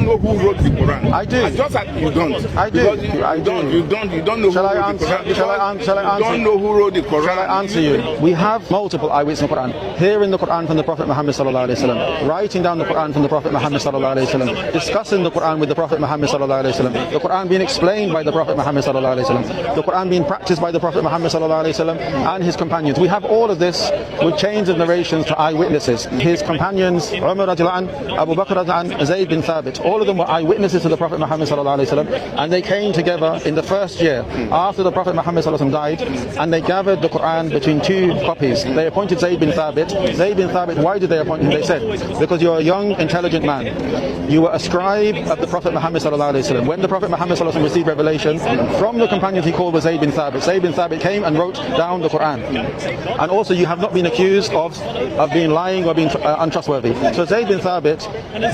don't know who wrote the Quran. I do. Just like you don't. I do. You don't know Shall who I wrote answer? the Quran. Shall I answer? You don't know who wrote the Quran. Shall I answer you? We have multiple eyewitnesses in the Quran. Hearing the Quran from the Prophet Muhammad sallallahu alaihi wasallam, writing down the Quran from the Prophet Muhammad sallallahu alaihi wasallam, discussing the Quran with the Prophet Muhammad sallallahu alaihi wasallam, the Quran being explained by the Prophet Muhammad sallallahu alaihi wasallam, the Quran being practiced by the Prophet Muhammad sallallahu alaihi wasallam and his companions. We have all of this with chains of narrations to eyewitnesses. His companions, Umar radiallahu anhu, Abu Bakr radiallahu anhu, Zayd bin Thabit, all of them were eyewitnesses to the Prophet Muhammad sallallahu alaihi wasallam, and they came together in the first year after the Prophet Muhammad sallallahu alaihi wasallam died, and they gathered the Quran between two copies. They appointed Zayd bin Thabit. Zayd bin Thabit, why did they appoint him? They said, because you're a young, intelligent man. You were a scribe of the Prophet Muhammad sallallahu alaihi wasallam. When the Prophet Muhammad sallallahu alaihi wasallam received revelation from the companions, he called was Zayd bin Thabit. Zayd bin Thabit came and wrote down the Quran. And also, you have not been accused of being lying or being untrustworthy. So Zayd bin Thabit,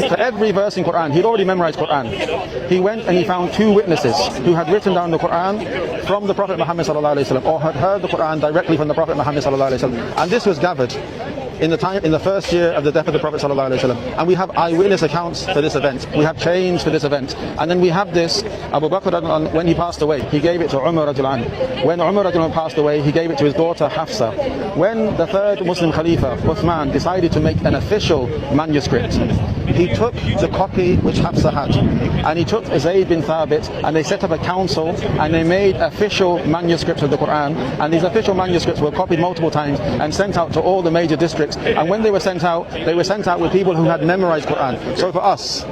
for every verse in Quran, he'd already memorized Quran. He went and he found two witnesses who had written down the Quran from the Prophet Muhammad sallallahu alaihi wasallam, or had heard the Quran directly from the Prophet Muhammad sallallahu alaihi wasallam. And this was gathered in the first year of the death of the Prophet sallallahu alaihi wasallam. And we have eyewitness accounts for this event. We have chains for this event. And then we have this, Abu Bakr, when he passed away, he gave it to Umar radiallahu anhu. When Umar radiallahu anhu passed away, he gave it to his daughter Hafsa. When the third Muslim Khalifa, Uthman, decided to make an official manuscript, he took the copy which Hafsa had, and he took Zayd bin Thabit, and they set up a council, and they made official manuscripts of the Quran. And these official manuscripts were copied multiple times and sent out to all the major districts. And when they were sent out with people who had memorized Quran. So for us,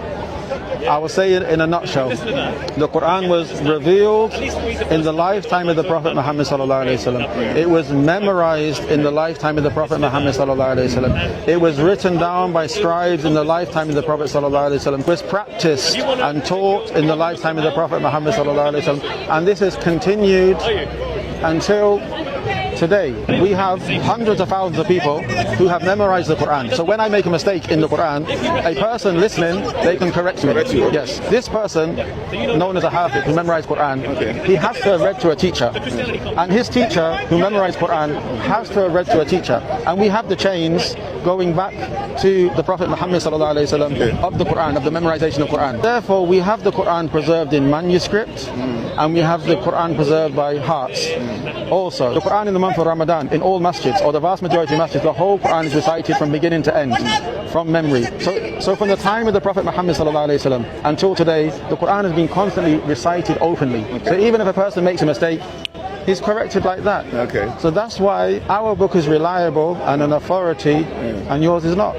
I will say it in a nutshell. The Quran was revealed in the lifetime of the Prophet Muhammad sallallahu alaihi wasallam. It was memorized in the lifetime of the Prophet Muhammad sallallahu alaihi wasallam. It was written down by scribes in the lifetime of the Prophet sallallahu alaihi wasallam. It was practiced and taught in the lifetime of the Prophet Muhammad sallallahu alaihi wasallam. And this has continued until today. We have hundreds of thousands of people who have memorized the Quran. So when I make a mistake in the Quran, a person listening, they can correct me. Yes, this person, known as a Hafiz, who memorized Quran, he has to have read to a teacher. And his teacher, who memorized Quran, has to have read to a teacher. And we have the chains going back to the Prophet Muhammad sallallahu alaihi wasallam of the Quran, of the memorization of Quran. Therefore, we have the Quran preserved in manuscript, and we have the Quran preserved by hearts. Also, the Quran in the month of Ramadan, in all masjids, or the vast majority of masjids, the whole Quran is recited from beginning to end, from memory. So from the time of the Prophet Muhammad sallallahu alaihi wasallam until today, the Quran has been constantly recited openly. So even if a person makes a mistake, he's corrected like that. Okay. So that's why our book is reliable and an authority, and yours is not.